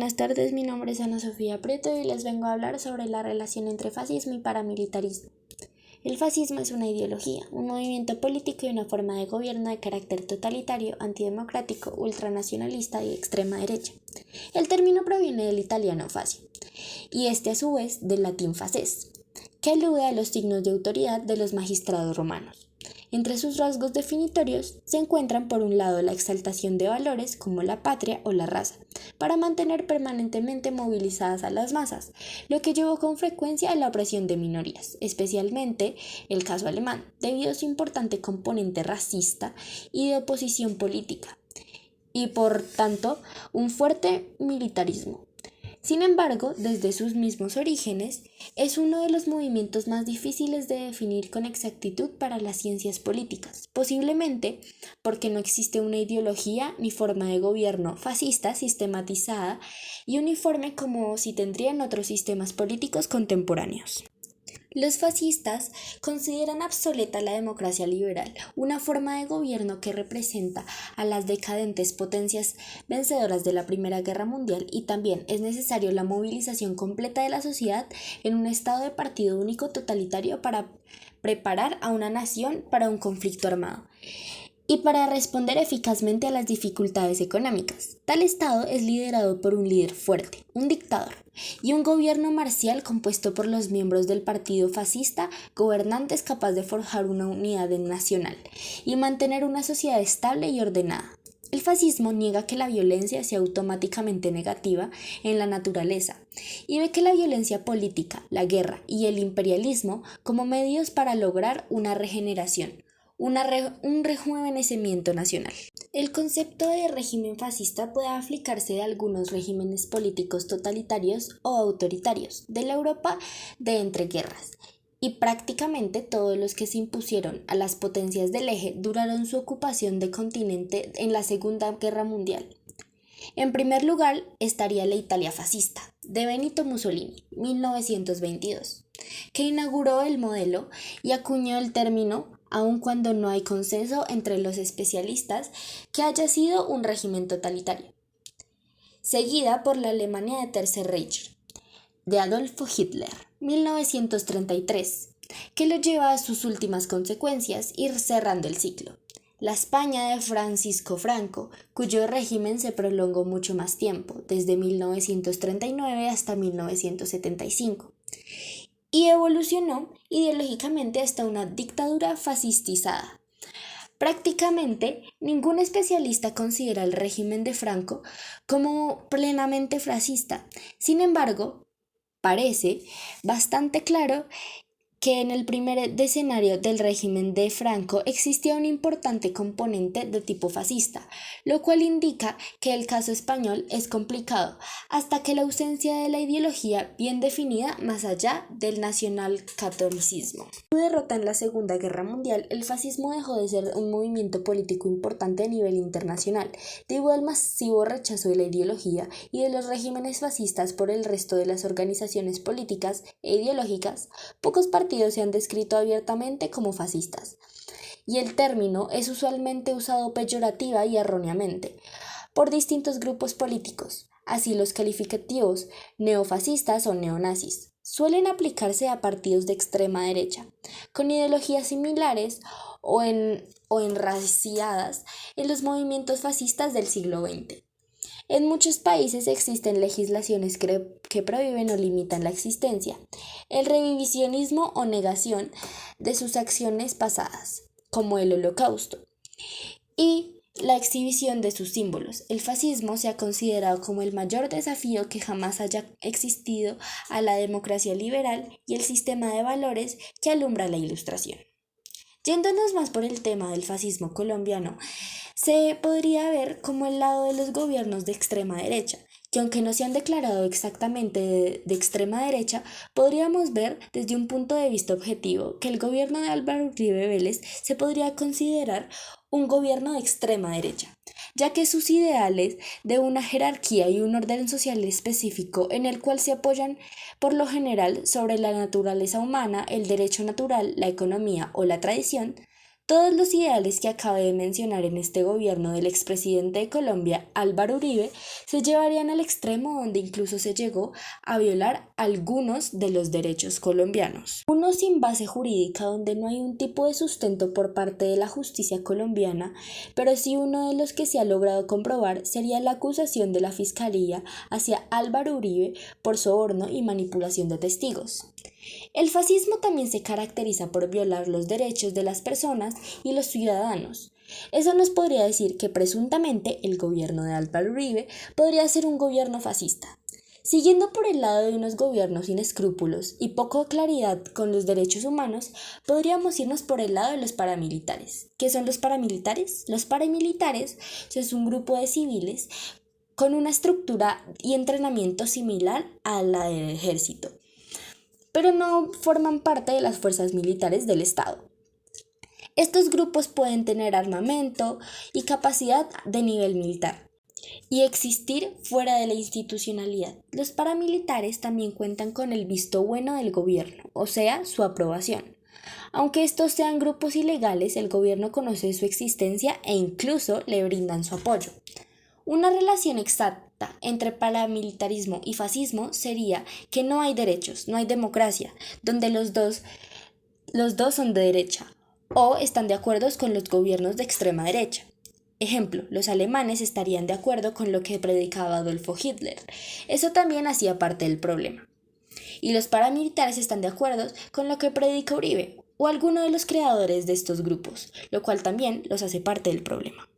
Buenas tardes, mi nombre es Ana Sofía Prieto y les vengo a hablar sobre la relación entre fascismo y paramilitarismo. El fascismo es una ideología, un movimiento político y una forma de gobierno de carácter totalitario, antidemocrático, ultranacionalista y extrema derecha. El término proviene del italiano fascio, y a su vez del latín faces, que alude a los signos de autoridad de los magistrados romanos. Entre sus rasgos definitorios se encuentran por un lado la exaltación de valores como la patria o la raza, para mantener permanentemente movilizadas a las masas, lo que llevó con frecuencia a la opresión de minorías, especialmente el caso alemán, debido a su importante componente racista y de oposición política, y por tanto un fuerte militarismo. Sin embargo, desde sus mismos orígenes, es uno de los movimientos más difíciles de definir con exactitud para las ciencias políticas, posiblemente porque no existe una ideología ni forma de gobierno fascista sistematizada y uniforme como si tendrían otros sistemas políticos contemporáneos. Los fascistas consideran obsoleta la democracia liberal, una forma de gobierno que representa a las decadentes potencias vencedoras de la Primera Guerra Mundial, y también es necesario la movilización completa de la sociedad en un estado de partido único totalitario para preparar a una nación para un conflicto armado y para responder eficazmente a las dificultades económicas. Tal Estado es liderado por un líder fuerte, un dictador, y un gobierno marcial compuesto por los miembros del partido fascista, gobernantes capaz de forjar una unidad nacional y mantener una sociedad estable y ordenada. El fascismo niega que la violencia sea automáticamente negativa en la naturaleza y ve que la violencia política, la guerra y el imperialismo como medios para lograr una regeneración, un rejuvenecimiento nacional. El concepto de régimen fascista puede aplicarse a algunos regímenes políticos totalitarios o autoritarios de la Europa de entreguerras, y prácticamente todos los que se impusieron a las potencias del eje duraron su ocupación de continente en la Segunda Guerra Mundial. En primer lugar estaría la Italia fascista, de Benito Mussolini, 1922, que inauguró el modelo y acuñó el término, aun cuando no hay consenso entre los especialistas que haya sido un régimen totalitario. Seguida por la Alemania de Tercer Reich, de Adolfo Hitler, 1933, que lo lleva a sus últimas consecuencias, ir cerrando el ciclo. La España de Francisco Franco, cuyo régimen se prolongó mucho más tiempo, desde 1939 hasta 1975, y evolucionó ideológicamente hasta una dictadura fascistizada. Prácticamente ningún especialista considera el régimen de Franco como plenamente fascista. Sin embargo, parece bastante claro que en el primer escenario del régimen de Franco existía un importante componente de tipo fascista, lo cual indica que el caso español es complicado, hasta que la ausencia de la ideología bien definida más allá del nacionalcatolicismo. Con su derrota en la Segunda Guerra Mundial, el fascismo dejó de ser un movimiento político importante a nivel internacional, debido al masivo rechazo de la ideología y de los regímenes fascistas por el resto de las organizaciones políticas e ideológicas. Pocos partidos se han descrito abiertamente como fascistas, y el término es usualmente usado peyorativa y erróneamente por distintos grupos políticos. Así, los calificativos neofascistas o neonazis suelen aplicarse a partidos de extrema derecha, con ideologías similares o enraciadas en los movimientos fascistas del siglo XX. En muchos países existen legislaciones que prohíben o limitan la existencia, el revisionismo o negación de sus acciones pasadas, como el Holocausto, y la exhibición de sus símbolos. El fascismo se ha considerado como el mayor desafío que jamás haya existido a la democracia liberal y el sistema de valores que alumbra la Ilustración. Yéndonos más por el tema del fascismo colombiano, se podría ver como el lado de los gobiernos de extrema derecha, que aunque no se han declarado exactamente de extrema derecha, podríamos ver desde un punto de vista objetivo que el gobierno de Álvaro Uribe Vélez se podría considerar un gobierno de extrema derecha, ya que sus ideales de una jerarquía y un orden social específico en el cual se apoyan por lo general sobre la naturaleza humana, el derecho natural, la economía o la tradición, Todos los ideales que acabé de mencionar en este gobierno del expresidente de Colombia, Álvaro Uribe, se llevarían al extremo donde incluso se llegó a violar algunos de los derechos colombianos. Uno sin base jurídica, donde no hay un tipo de sustento por parte de la justicia colombiana, pero sí uno de los que se ha logrado comprobar sería la acusación de la Fiscalía hacia Álvaro Uribe por soborno y manipulación de testigos. El fascismo también se caracteriza por violar los derechos de las personas y los ciudadanos. Eso nos podría decir que presuntamente el gobierno de Álvaro Uribe podría ser un gobierno fascista. Siguiendo por el lado de unos gobiernos sin escrúpulos y poco claridad con los derechos humanos, podríamos irnos por el lado de los paramilitares. ¿Qué son los paramilitares? Los paramilitares es un grupo de civiles con una estructura y entrenamiento similar a la del ejército, pero no forman parte de las fuerzas militares del Estado. Estos grupos pueden tener armamento y capacidad de nivel militar y existir fuera de la institucionalidad. Los paramilitares también cuentan con el visto bueno del gobierno, o sea, su aprobación. Aunque estos sean grupos ilegales, el gobierno conoce su existencia e incluso le brindan su apoyo. Una relación exacta entre paramilitarismo y fascismo sería que no hay derechos, no hay democracia, donde los dos son de derecha o están de acuerdo con los gobiernos de extrema derecha. Ejemplo, los alemanes estarían de acuerdo con lo que predicaba Adolfo Hitler. Eso también hacía parte del problema. Y los paramilitares están de acuerdo con lo que predica Uribe o alguno de los creadores de estos grupos, lo cual también los hace parte del problema.